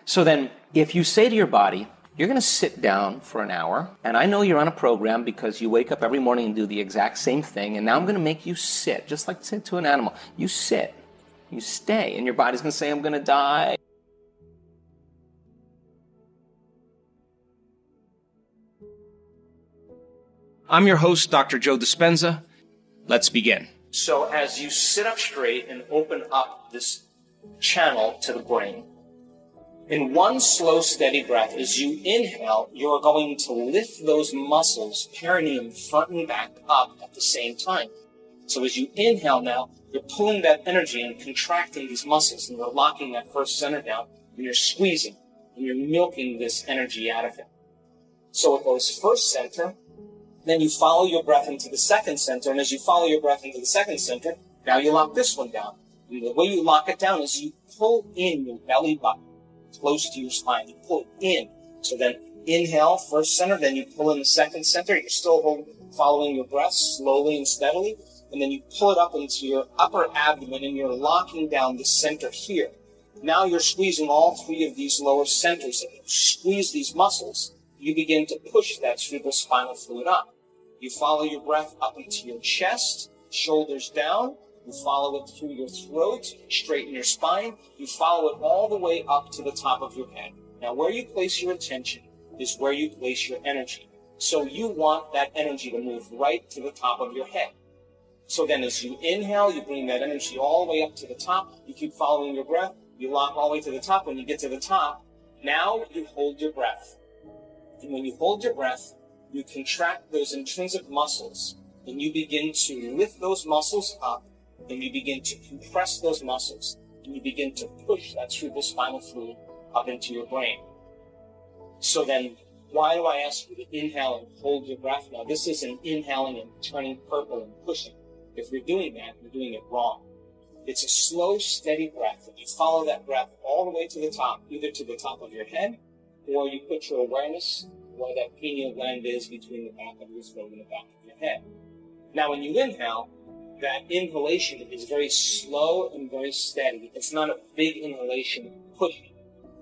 So then, if you say to your body, you're going to sit down for an hour, and I know you're on a program because you wake up every morning and do the exact same thing, and now I'm going to make you sit, just like sit to an animal. You sit, you stay, and your body's going to say, I'm going to die. I'm your host, Dr. Joe Dispenza. Let's begin. So as you sit up straight and open up this channel to the brain, in one slow, steady breath, as you inhale, you're going to lift those muscles, perineum, front and back, up at the same time. So as you inhale now, you're pulling that energy and contracting these muscles, and you're locking that first center down, and you're squeezing, and you're milking this energy out of it. So it goes first center, then you follow your breath into the second center, and as you follow your breath into the second center, now you lock this one down. And the way you lock it down is you pull in your belly button close to your spine. You pull it in. So then inhale, first center, then you pull in the second center. You're still following your breath slowly and steadily, and then you pull it up into your upper abdomen, and you're locking down the center here. Now you're squeezing all three of these lower centers. And you squeeze these muscles, you begin to push that cerebrospinal fluid up. You follow your breath up into your chest, shoulders down. You follow it through your throat, straighten your spine. You follow it all the way up to the top of your head. Now, where you place your attention is where you place your energy. So you want that energy to move right to the top of your head. So then as you inhale, you bring that energy all the way up to the top. You keep following your breath. You lock all the way to the top. When you get to the top, now you hold your breath. And when you hold your breath, you contract those intrinsic muscles, and you begin to lift those muscles up, and you begin to compress those muscles, and you begin to push that cerebrospinal fluid up into your brain. So then, why do I ask you to inhale and hold your breath? Now, this isn't inhaling and turning purple and pushing. If you're doing that, you're doing it wrong. It's a slow, steady breath, and you follow that breath all the way to the top, either to the top of your head, or you put your awareness where that pineal gland is between the back of your throat and the back of your head. Now, when you inhale, that inhalation is very slow and very steady. It's not a big inhalation pushing.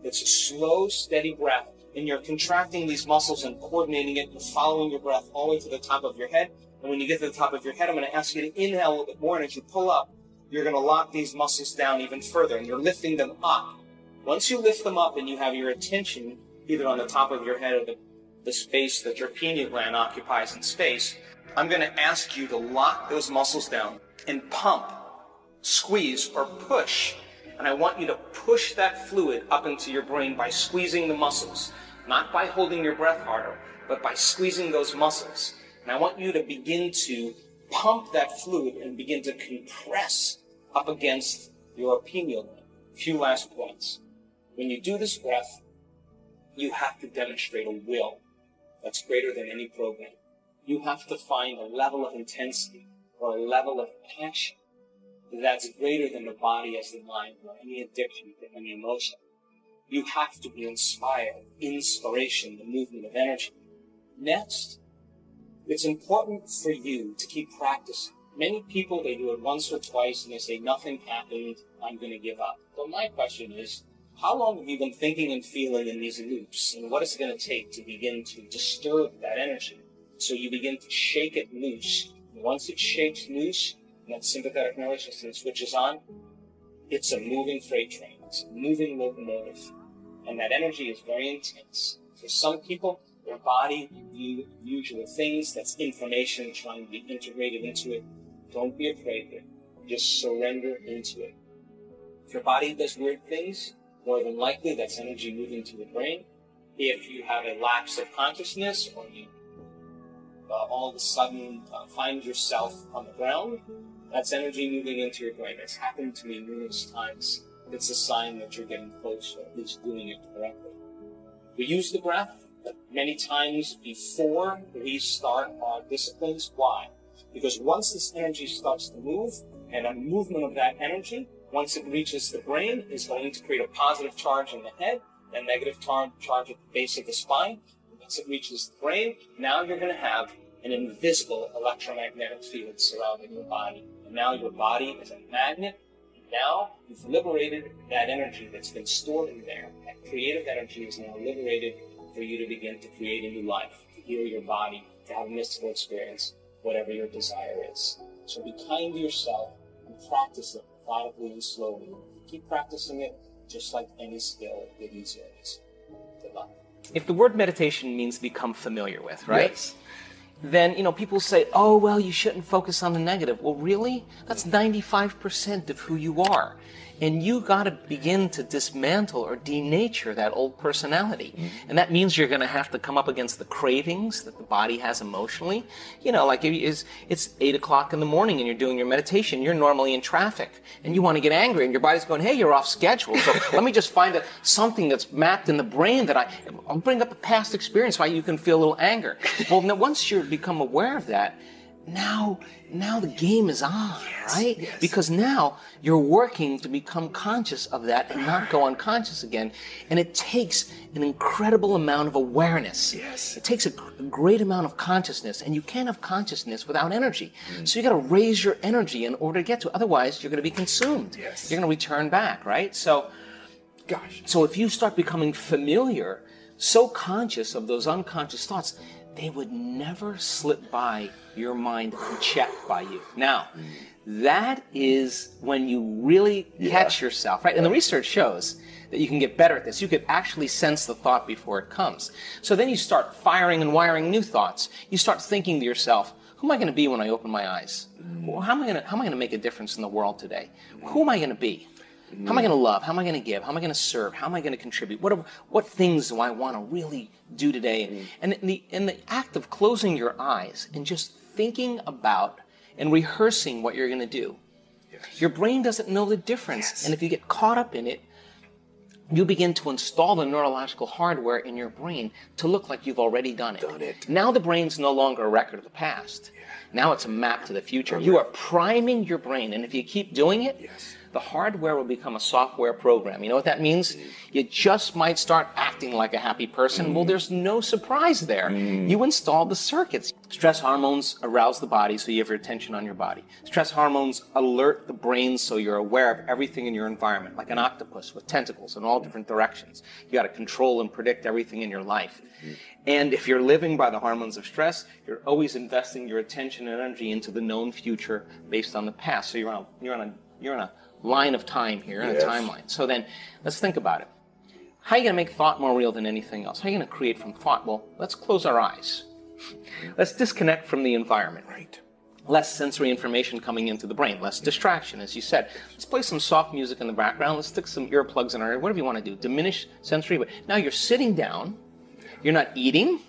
It's a slow, steady breath, and you're contracting these muscles and coordinating it and following your breath all the way to the top of your head. And when you get to the top of your head, I'm going to ask you to inhale a little bit more, and as you pull up, you're going to lock these muscles down even further, and you're lifting them up. Once you lift them up and you have your attention either on the top of your head or the space that your pineal gland occupies in space, I'm going to ask you to lock those muscles down and pump, squeeze, or push. And I want you to push that fluid up into your brain by squeezing the muscles, not by holding your breath harder, but by squeezing those muscles. And I want you to begin to pump that fluid and begin to compress up against your pineal gland. A few last points. When you do this breath, you have to demonstrate a will that's greater than any program. You have to find a level of intensity or a level of passion that's greater than the body as the mind or any addiction or any emotion. You have to be inspired, inspiration, the movement of energy. Next, it's important for you to keep practicing. Many people, they do it once or twice and they say, nothing happened, I'm going to give up. But my question is, how long have you been thinking and feeling in these loops? And what is it going to take to begin to disturb that energy? So you begin to shake it loose. And once it shakes loose, and that sympathetic nervous system switches on, it's a moving freight train. It's a moving locomotive. And that energy is very intense. For some people, their body views your things. That's information trying to be integrated into it. Don't be afraid of it. Just surrender into it. If your body does weird things, more than likely that's energy moving to the brain. If you have a lapse of consciousness or you all of a sudden find yourself on the ground, that's energy moving into your brain. It's happened to me numerous times. It's a sign that you're getting close, or at least doing it correctly. We use the breath many times before we start our disciplines. Why? Because once this energy starts to move, and a movement of that energy, once it reaches the brain, is going to create a positive charge in the head, a negative charge at the base of the spine. Once it reaches the brain, now you're going to have an invisible electromagnetic field surrounding your body. And now your body is a magnet, Now you've liberated that energy that's been stored in there. That creative energy is now liberated for you to begin to create a new life, to heal your body, to have a mystical experience, whatever your desire is. So be kind to yourself and practice it methodically and slowly. Keep practicing it just like any skill that you use. Good luck. If the word meditation means become familiar with, right? Yes. Then, people say, oh, well, you shouldn't focus on the negative. Well, really? That's 95% of who you are. And you got to begin to dismantle or denature that old personality. And that means you're going to have to come up against the cravings that the body has emotionally. Like it's 8 o'clock in the morning and you're doing your meditation. You're normally in traffic and you want to get angry and your body's going, hey, you're off schedule. So let me just find something that's mapped in the brain that I'll bring up a past experience why you can feel a little anger. Well, now once you become aware of that, now the game is on, right? Yes. Because now you're working to become conscious of that and not go unconscious again. And it takes an incredible amount of awareness. Yes. It takes a great amount of consciousness, and you can't have consciousness without energy. So you got to raise your energy in order to get to it. Otherwise, you're going to be consumed. Yes. You're going to return back, right? So if you start becoming familiar, so conscious of those unconscious thoughts, they would never slip by your mind unchecked by you. Now, that is when you really catch yourself, right? And the research shows that you can get better at this. You could actually sense the thought before it comes. So then you start firing and wiring new thoughts. You start thinking to yourself, who am I going to be when I open my eyes? Well, how am I going to make a difference in the world today? Who am I going to be? How am I going to love? How am I going to give? How am I going to serve? How am I going to contribute? What things do I want to really do today? And in the act of closing your eyes and just thinking about and rehearsing what you're going to do, your brain doesn't know the difference. And if you get caught up in it, you begin to install the neurological hardware in your brain to look like you've already done it. Now the brain's no longer a record of the past. Now it's a map to the future. You are priming your brain, and if you keep doing it, the hardware will become a software program. You know what that means? You just might start acting like a happy person. Well, there's no surprise there. You installed the circuits. Stress hormones arouse the body, so you have your attention on your body. Stress hormones alert the brain so you're aware of everything in your environment, like an octopus with tentacles in all different directions. You got to control and predict everything in your life. And if you're living by the hormones of stress, you're always investing your attention and energy into the known future based on the past. So you're on a line of time here, in a timeline. So then, let's think about it. How are you going to make thought more real than anything else? How are you going to create from thought? Well, let's close our eyes. Let's disconnect from the environment. Right. Less sensory information coming into the brain, less distraction, as you said. Let's play some soft music in the background. Let's stick some earplugs in our ear, whatever you want to do. Diminish sensory. But now you're sitting down. You're not eating.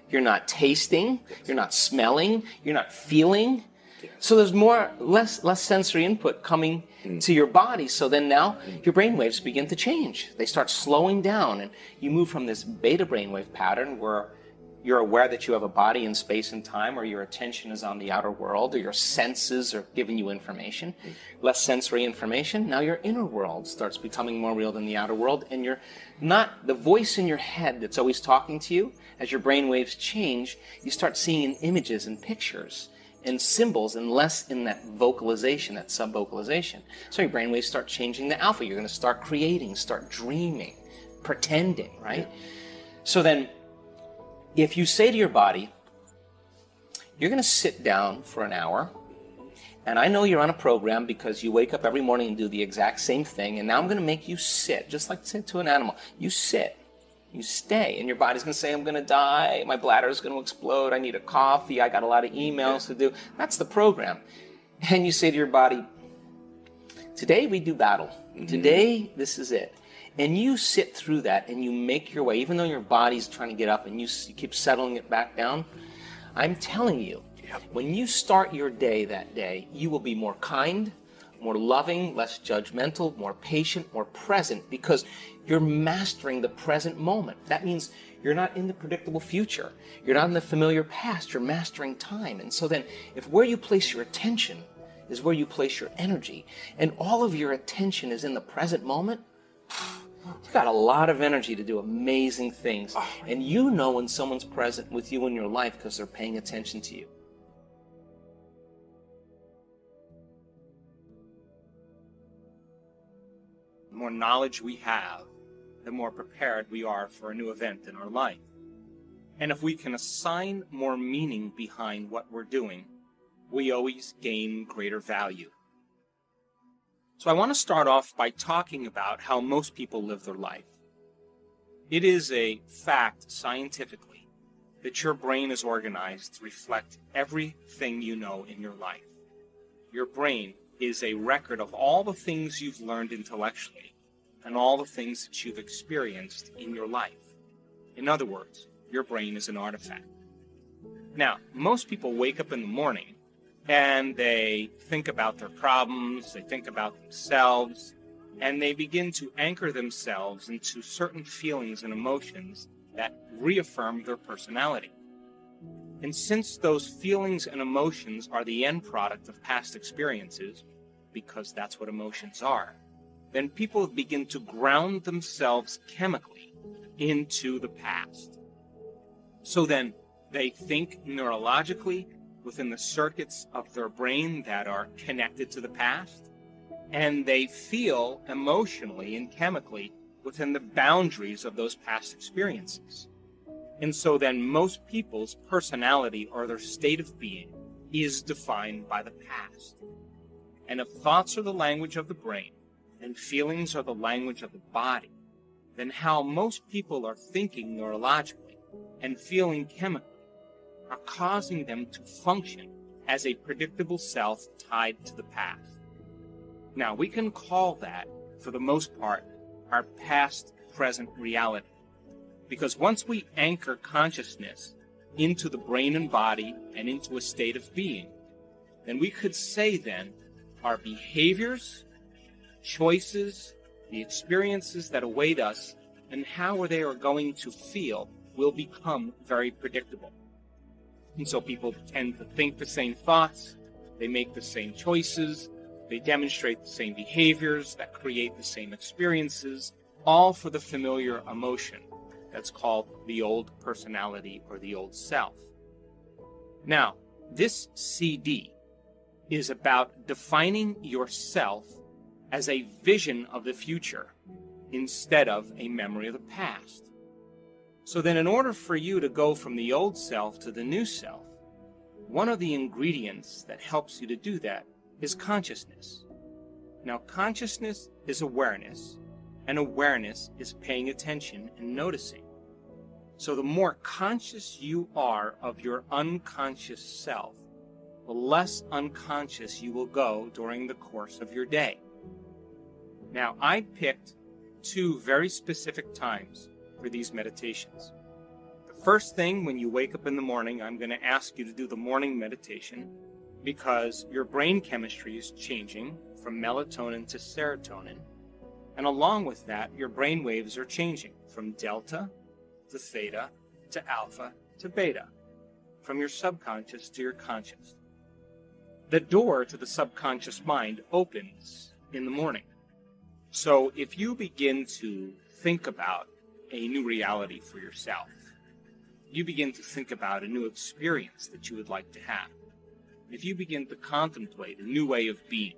You're not tasting. You're not smelling. You're not feeling. So there's less sensory input coming to your body. So then now your brainwaves begin to change. They start slowing down, and you move from this beta brainwave pattern where you're aware that you have a body in space and time, or your attention is on the outer world, or your senses are giving you information. Less sensory information. Now your inner world starts becoming more real than the outer world, and you're not the voice in your head that's always talking to you. As your brainwaves change, you start seeing in images and pictures and symbols, and less in that vocalization, that sub-vocalization. So your brainwaves start changing the alpha. You're going to start creating, start dreaming, pretending, right? So then, if you say to your body, you're going to sit down for an hour, and I know you're on a program because you wake up every morning and do the exact same thing, and now I'm going to make you sit, just like sit to an animal. You sit. You stay, and your body's going to say, I'm going to die, my bladder's going to explode, I need a coffee, I got a lot of emails to do. That's the program. And you say to your body, today we do battle. Today, this is it. And you sit through that, and you make your way, even though your body's trying to get up, and you keep settling it back down. I'm telling you, when you start your day that day, you will be more kind, more loving, less judgmental, more patient, more present, because you're mastering the present moment. That means you're not in the predictable future. You're not in the familiar past. You're mastering time. And so then, if where you place your attention is where you place your energy, and all of your attention is in the present moment, you've got a lot of energy to do amazing things. And you know when someone's present with you in your life because they're paying attention to you. the more knowledge we have, the more prepared we are for a new event in our life. And if we can assign more meaning behind what we're doing, we always gain greater value. So I want to start off by talking about how most people live their life. It is a fact scientifically that your brain is organized to reflect everything you know in your life. Your brain is a record of all the things you've learned intellectually and all the things that you've experienced in your life. In other words, your brain is an artifact. Now, most people wake up in the morning and they think about their problems, they think about themselves, and they begin to anchor themselves into certain feelings and emotions that reaffirm their personality. And since those feelings and emotions are the end product of past experiences, because that's what emotions are, then people begin to ground themselves chemically into the past. So then they think neurologically within the circuits of their brain that are connected to the past, and they feel emotionally and chemically within the boundaries of those past experiences. And so then most people's personality or their state of being is defined by the past. And if thoughts are the language of the brain and feelings are the language of the body, then how most people are thinking neurologically and feeling chemically are causing them to function as a predictable self tied to the past. Now, we can call that, for the most part, our past-present reality. Because once we anchor consciousness into the brain and body and into a state of being, then we could say then our behaviors, choices, the experiences that await us, and how they are going to feel will become very predictable. And so people tend to think the same thoughts, they make the same choices, they demonstrate the same behaviors that create the same experiences, all for the familiar emotion that's called the old personality or the old self. Now, this CD is about defining yourself as a vision of the future instead of a memory of the past. So then in order for you to go from the old self to the new self, one of the ingredients that helps you to do that is consciousness. Now, consciousness is awareness, and awareness is paying attention and noticing. So the more conscious you are of your unconscious self, the less unconscious you will go during the course of your day. Now, I picked two very specific times for these meditations. The first thing, when you wake up in the morning, I'm going to ask you to do the morning meditation because your brain chemistry is changing from melatonin to serotonin. And along with that, your brain waves are changing from delta to theta to alpha to beta, from your subconscious to your conscious. The door to the subconscious mind opens in the morning. So if you begin to think about a new reality for yourself, you begin to think about a new experience that you would like to have, if you begin to contemplate a new way of being,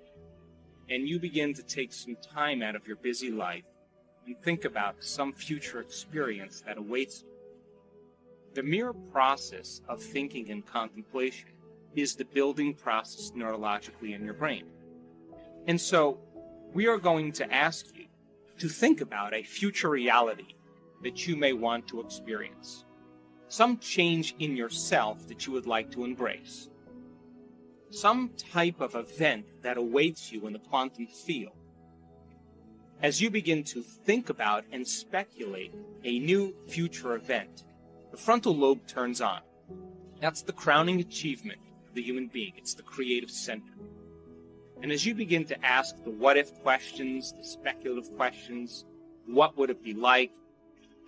and you begin to take some time out of your busy life and think about some future experience that awaits you, the mere process of thinking and contemplation is the building process neurologically in your brain. And so we are going to ask you to think about a future reality that you may want to experience, some change in yourself that you would like to embrace, some type of event that awaits you in the quantum field. As you begin to think about and speculate a new future event, the frontal lobe turns on. That's the crowning achievement of the human being. It's the creative center. And as you begin to ask the what-if questions, the speculative questions, what would it be like?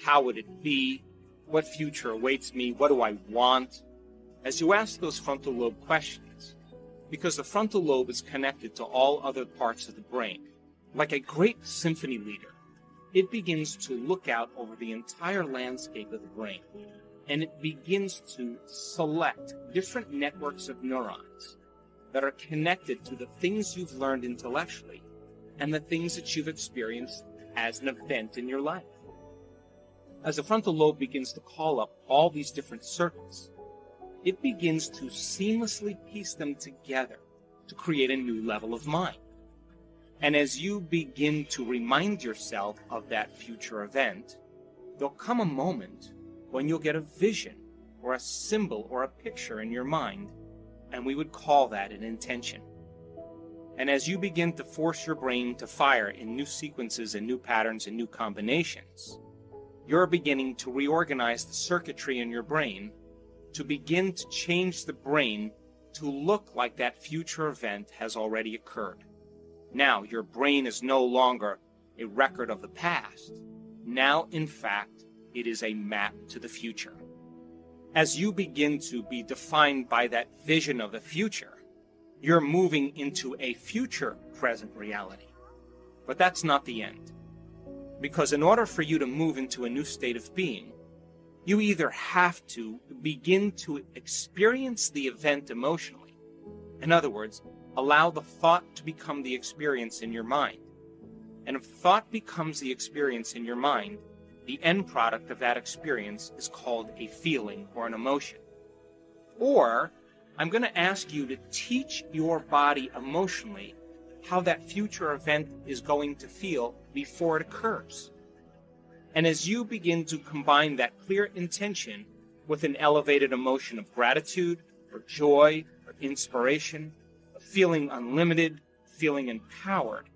How would it be? What future awaits me? What do I want? As you ask those frontal lobe questions, because the frontal lobe is connected to all other parts of the brain, like a great symphony leader, it begins to look out over the entire landscape of the brain, and it begins to select different networks of neurons that are connected to the things you've learned intellectually and the things that you've experienced as an event in your life. As the frontal lobe begins to call up all these different circuits, it begins to seamlessly piece them together to create a new level of mind. And as you begin to remind yourself of that future event, there'll come a moment when you'll get a vision or a symbol or a picture in your mind, and we would call that an intention. And as you begin to force your brain to fire in new sequences and new patterns and new combinations, you're beginning to reorganize the circuitry in your brain to begin to change the brain to look like that future event has already occurred. Now, your brain is no longer a record of the past. Now, in fact, it is a map to the future. As you begin to be defined by that vision of the future, you're moving into a future present reality. But that's not the end. Because in order for you to move into a new state of being, you either have to begin to experience the event emotionally. In other words, allow the thought to become the experience in your mind. And if thought becomes the experience in your mind, the end product of that experience is called a feeling or an emotion. Or, I'm going to ask you to teach your body emotionally how that future event is going to feel before it occurs. And as you begin to combine that clear intention with an elevated emotion of gratitude or joy or inspiration, feeling unlimited, feeling empowered,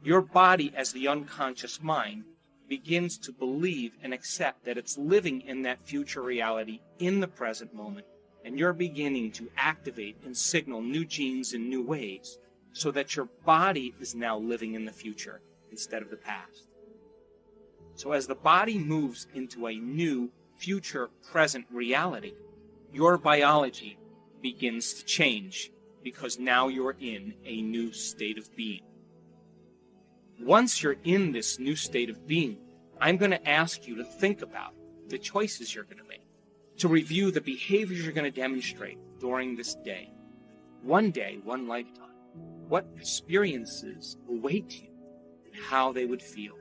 your body as the unconscious mind begins to believe and accept that it's living in that future reality in the present moment, and you're beginning to activate and signal new genes in new ways so that your body is now living in the future instead of the past. So as the body moves into a new future present reality, your biology begins to change because now you're in a new state of being. Once you're in this new state of being, I'm going to ask you to think about the choices you're going to make, to review the behaviors you're going to demonstrate during this day. One day, one lifetime. What experiences await you and how they would feel.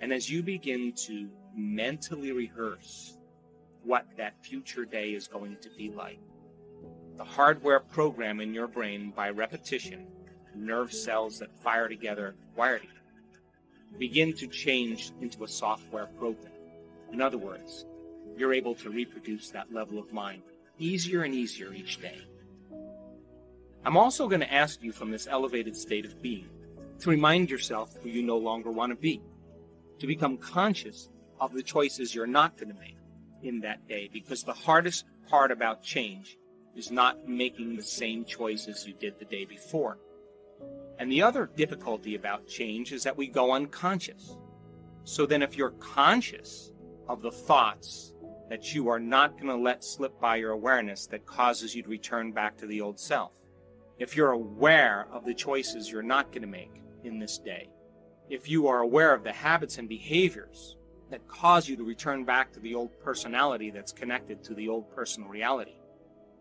And as you begin to mentally rehearse what that future day is going to be like, the hardware program in your brain by repetition, nerve cells that fire together, wire together, begin to change into a software program. In other words, you're able to reproduce that level of mind easier and easier each day. I'm also going to ask you from this elevated state of being to remind yourself who you no longer want to be, to become conscious of the choices you're not going to make in that day, because the hardest part about change is not making the same choices you did the day before. And the other difficulty about change is that we go unconscious. So then if you're conscious of the thoughts that you are not going to let slip by your awareness that causes you to return back to the old self, if you're aware of the choices you're not going to make in this day, if you are aware of the habits and behaviors that cause you to return back to the old personality that's connected to the old personal reality,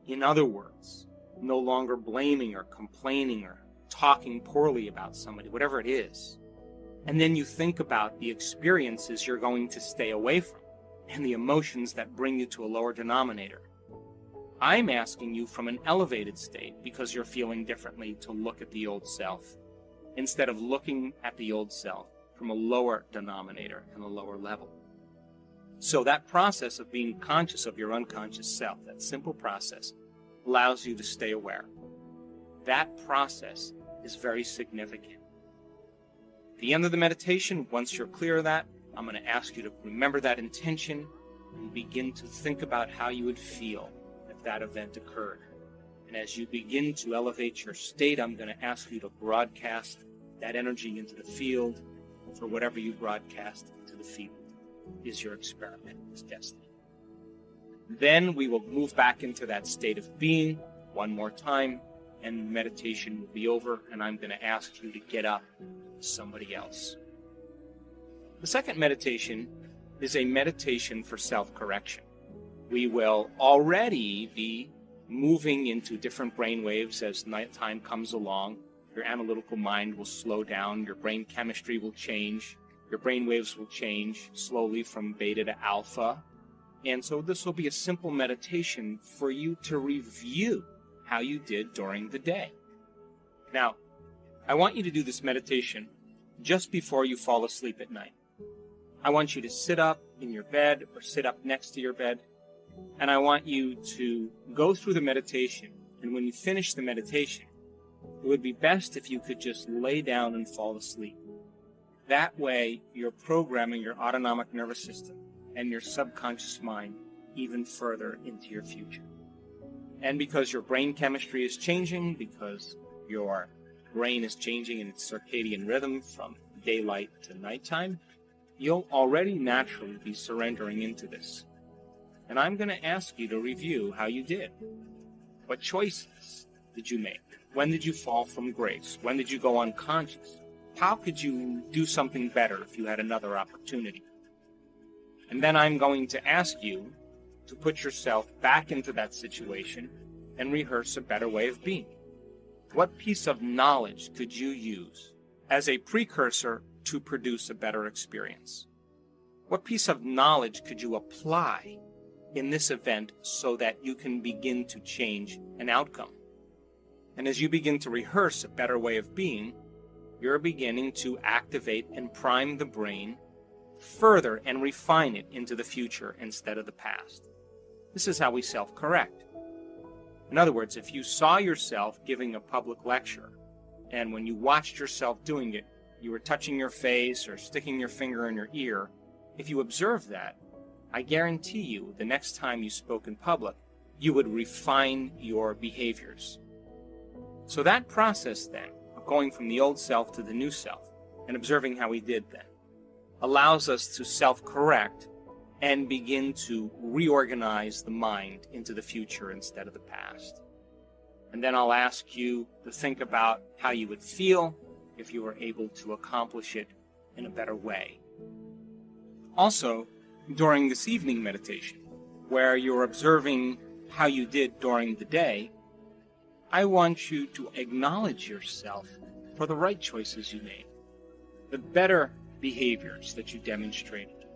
in other words, no longer blaming or complaining or talking poorly about somebody, whatever it is, and then you think about the experiences you're going to stay away from and the emotions that bring you to a lower denominator, I'm asking you from an elevated state, because you're feeling differently, to look at the old self instead of looking at the old self from a lower denominator and a lower level. So that process of being conscious of your unconscious self, that simple process, allows you to stay aware. That process is very significant. At the end of the meditation, once you're clear of that, I'm going to ask you to remember that intention and begin to think about how you would feel if that event occurred. And as you begin to elevate your state, I'm going to ask you to broadcast that energy into the field. For whatever you broadcast into the field is your experiment, is destiny. Then we will move back into that state of being one more time, and meditation will be over, and I'm going to ask you to get up as somebody else. The second meditation is a meditation for self-correction. We will already be moving into different brain waves as nighttime comes along, Your analytical mind will slow down, your brain chemistry will change, your brain waves will change slowly from beta to alpha. And so this will be a simple meditation for you to review how you did during the day. Now, I want you to do this meditation just before you fall asleep at night. I want you to sit up in your bed or sit up next to your bed, and I want you to go through the meditation. And when you finish the meditation, it would be best if you could just lay down and fall asleep. That way, you're programming your autonomic nervous system and your subconscious mind even further into your future. And because your brain chemistry is changing, because your brain is changing in its circadian rhythm from daylight to nighttime, you'll already naturally be surrendering into this. And I'm going to ask you to review how you did. What choices did you make? When did you fall from grace? When did you go unconscious? How could you do something better if you had another opportunity? And then I'm going to ask you to put yourself back into that situation and rehearse a better way of being. What piece of knowledge could you use as a precursor to produce a better experience? What piece of knowledge could you apply in this event so that you can begin to change an outcome? And as you begin to rehearse a better way of being, you're beginning to activate and prime the brain further and refine it into the future instead of the past. This is how we self-correct. In other words, if you saw yourself giving a public lecture, and when you watched yourself doing it, you were touching your face or sticking your finger in your ear, if you observed that, I guarantee you the next time you spoke in public, you would refine your behaviors. So that process then, of going from the old self to the new self, and observing how we did then, allows us to self-correct and begin to reorganize the mind into the future instead of the past. And then I'll ask you to think about how you would feel if you were able to accomplish it in a better way. Also, during this evening meditation, where you're observing how you did during the day, I want you to acknowledge yourself for the right choices you made, the better behaviors that you demonstrated,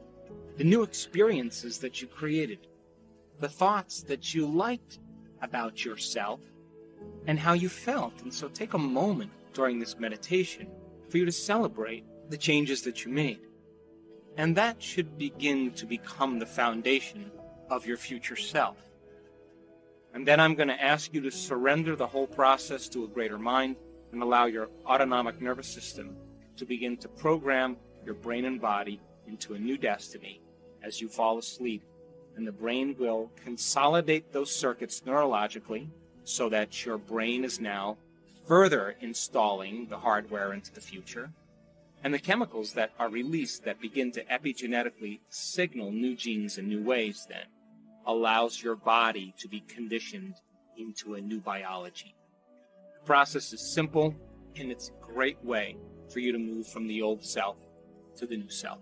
the new experiences that you created, the thoughts that you liked about yourself, and how you felt. And so take a moment during this meditation for you to celebrate the changes that you made. And that should begin to become the foundation of your future self. And then I'm going to ask you to surrender the whole process to a greater mind and allow your autonomic nervous system to begin to program your brain and body into a new destiny as you fall asleep. And the brain will consolidate those circuits neurologically so that your brain is now further installing the hardware into the future. And the chemicals that are released that begin to epigenetically signal new genes in new ways then allows your body to be conditioned into a new biology. The process is simple, and it's a great way for you to move from the old self to the new self.